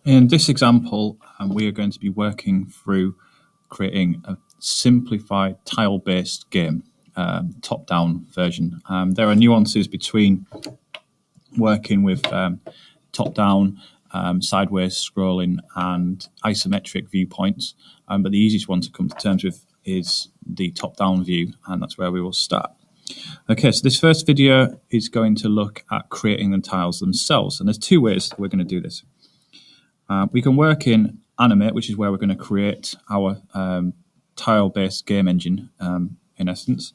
In this example, we are going to be working through creating a simplified tile-based game, top-down version. There are nuances between working with top-down, sideways scrolling and isometric viewpoints, but the easiest one to come to terms with is the top-down view, and that's where we will start. Okay, so this first video is going to look at creating the tiles themselves, and there's two ways that we're going to do this. We can work in Animate, which is where we're going to create our tile-based game engine, in essence.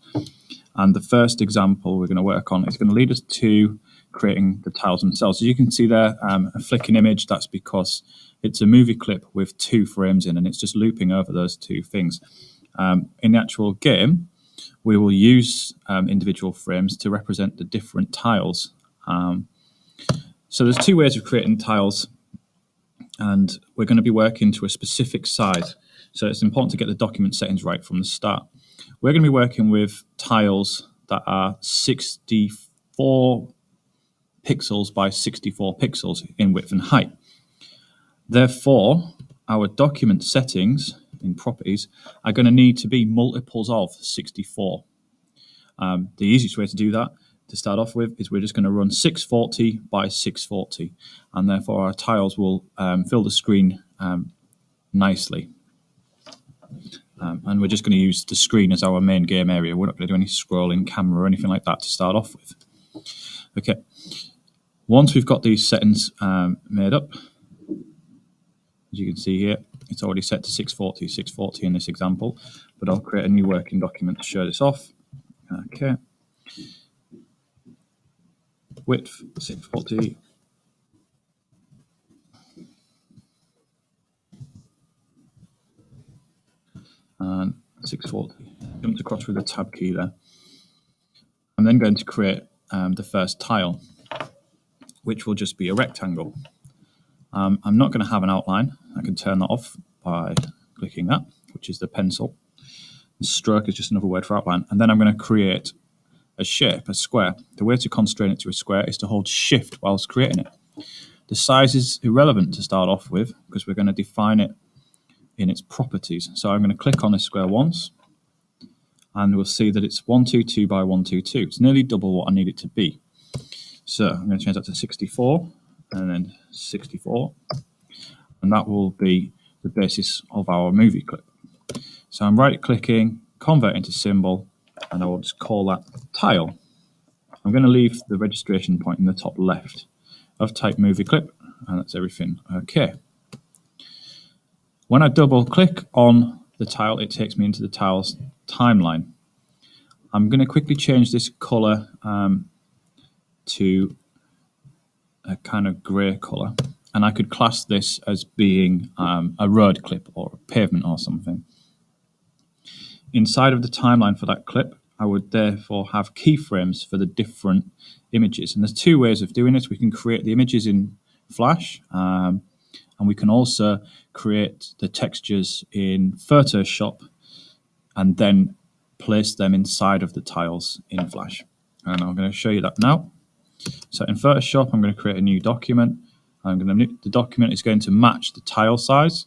And the first example we're going to work on is going to lead us to creating the tiles themselves. As you can see there, a flicking image, that's because it's a movie clip with 2 frames in, and it's just looping over those 2 things. In the actual game, we will use individual frames to represent the different tiles. So there's 2 ways of creating tiles, and we're going to be working to a specific size. So it's important to get the document settings right from the start. We're going to be working with tiles that are 64 pixels by 64 pixels in width and height. Therefore, our document settings in properties are going to need to be multiples of 64. The easiest way to do that, to start off with, is we're just going to run 640 by 640, and therefore our tiles will fill the screen nicely. And we're just going to use the screen as our main game area. We're not going to do any scrolling camera or anything like that to start off with. Okay, once we've got these settings made up, as you can see here, it's already set to 640 in this example, but I'll create a new working document to show this off. Okay, width 640. And 640. Jumped across with the tab key there. I'm then going to create the first tile, which will just be a rectangle. I'm not going to have an outline. I can turn that off by clicking that, which is the pencil. Stroke is just another word for outline. And then I'm going to create a shape, a square. The way to constrain it to a square is to hold Shift whilst creating it. The size is irrelevant to start off with because we're going to define it in its properties. So I'm going to click on this square once, and we'll see that it's 122 by 122. It's nearly double what I need it to be. So I'm going to change that to 64, and then 64, and that will be the basis of our movie clip. So I'm right-clicking, convert into symbol, and I will just call that tile. I'm going to leave the registration point in the top left. I've typed movie clip, and that's everything. Okay. When I double click on the tile, it takes me into the tile's timeline. I'm going to quickly change this color to a kind of gray color, and I could class this as being a road clip or a pavement or something. Inside of the timeline for that clip, I would therefore have keyframes for the different images. And there's 2 ways of doing it. We can create the images in Flash, and we can also create the textures in Photoshop and then place them inside of the tiles in Flash. And I'm going to show you that now. So in Photoshop, I'm going to create a new document. The document is going to match the tile size.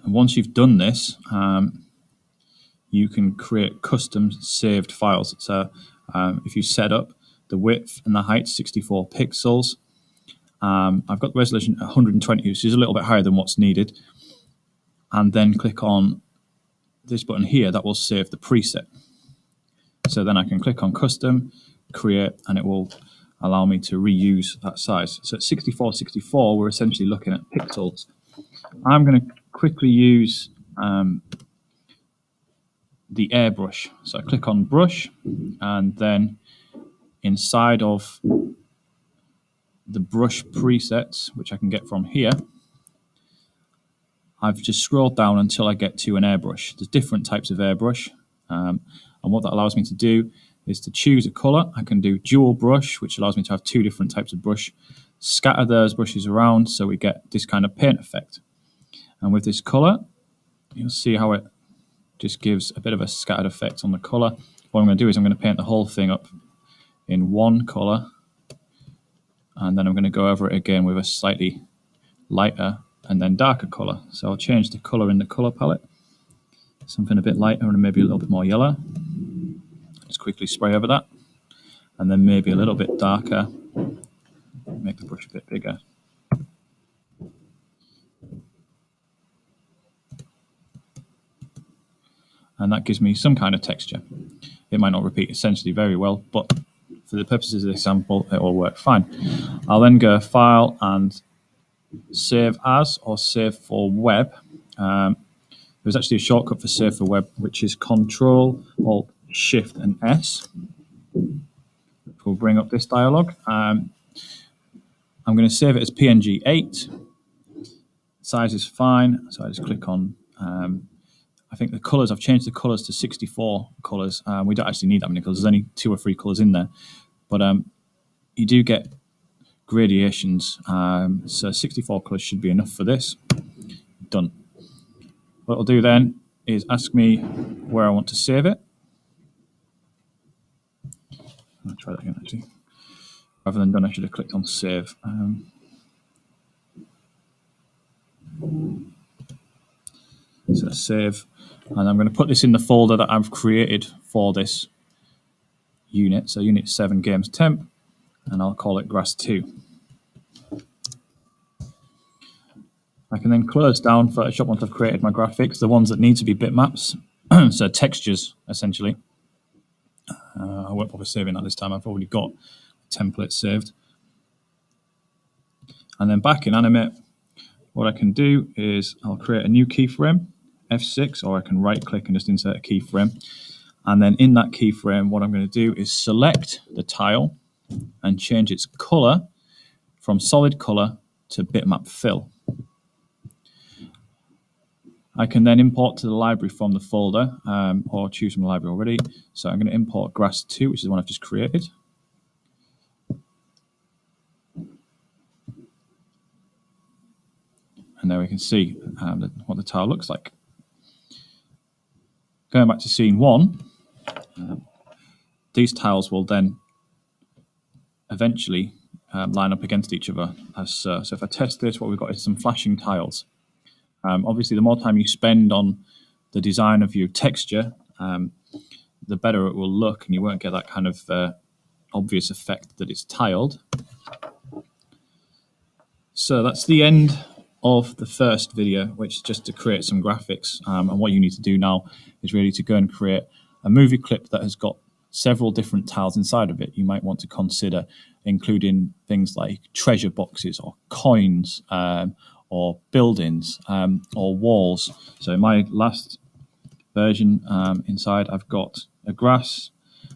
And once you've done this, you can create custom saved files. So if you set up the width and the height 64 pixels, I've got the resolution at 120, which is a little bit higher than what's needed. And then click on this button here, that will save the preset. So then I can click on custom, create, and it will allow me to reuse that size. So at 64, we're essentially looking at pixels. I'm going to quickly use the airbrush. So I click on brush, and then inside of the brush presets, which I can get from here, I've just scrolled down until I get to an airbrush. There's different types of airbrush, and what that allows me to do is to choose a color. I can do dual brush, which allows me to have 2 different types of brush, scatter those brushes around so we get this kind of paint effect. And with this color, you'll see how it just gives a bit of a scattered effect on the color. What I'm going to do is I'm going to paint the whole thing up in one color, And then I'm going to go over it again with a slightly lighter and then darker color. So I'll change the color in the color palette, something a bit lighter and maybe a little bit more yellow. Just quickly spray over that, and then maybe a little bit darker, make the brush a bit bigger. And that gives me some kind of texture. It might not repeat essentially very well, but for the purposes of the example, it will work fine. I'll then go File and Save As, or Save for Web. There's actually a shortcut for Save for Web, which is Control, Alt, Shift, and S. We'll bring up this dialog. I'm going to save it as PNG 8. Size is fine, so I just click on. I think the colors, I've changed the colors to 64 colors. We don't actually need that many colors. There's only 2 or 3 colors in there, but you do get gradations. So 64 colors should be enough for this. Done. What it'll do then is ask me where I want to save it. I'll try that again actually. Rather than done, I should have clicked on save. So save, and I'm going to put this in the folder that I've created for this unit. So unit 7 games temp, and I'll call it grass 2. I can then close down Photoshop once I've created my graphics, the ones that need to be bitmaps, so textures essentially. I won't bother saving that this time. I've already got a template saved. And then back in Animate, what I can do is I'll create a new keyframe, F6, or I can right click and just insert a keyframe. And then in that keyframe, what I'm going to do is select the tile and change its color from solid color to bitmap fill. I can then import to the library from the folder, or choose from the library already. So I'm going to import grass 2, which is the one I've just created. And there we can see what the tile looks like. Going back to scene 1, these tiles will then eventually line up against each other. So if I test this, what we've got is some flashing tiles. Obviously, the more time you spend on the design of your texture, the better it will look, and you won't get that kind of obvious effect that it's tiled. So that's the end of the first video, which is just to create some graphics. And what you need to do now is really to go and create a movie clip that has got several different tiles inside of it. You might want to consider including things like treasure boxes or coins, or buildings, or walls. So in my last version, inside I've got a grass,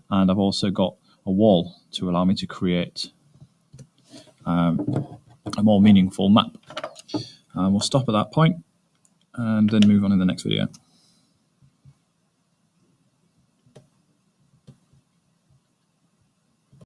and I've also got a wall to allow me to create a more meaningful map. We'll stop at that point and then move on in the next video.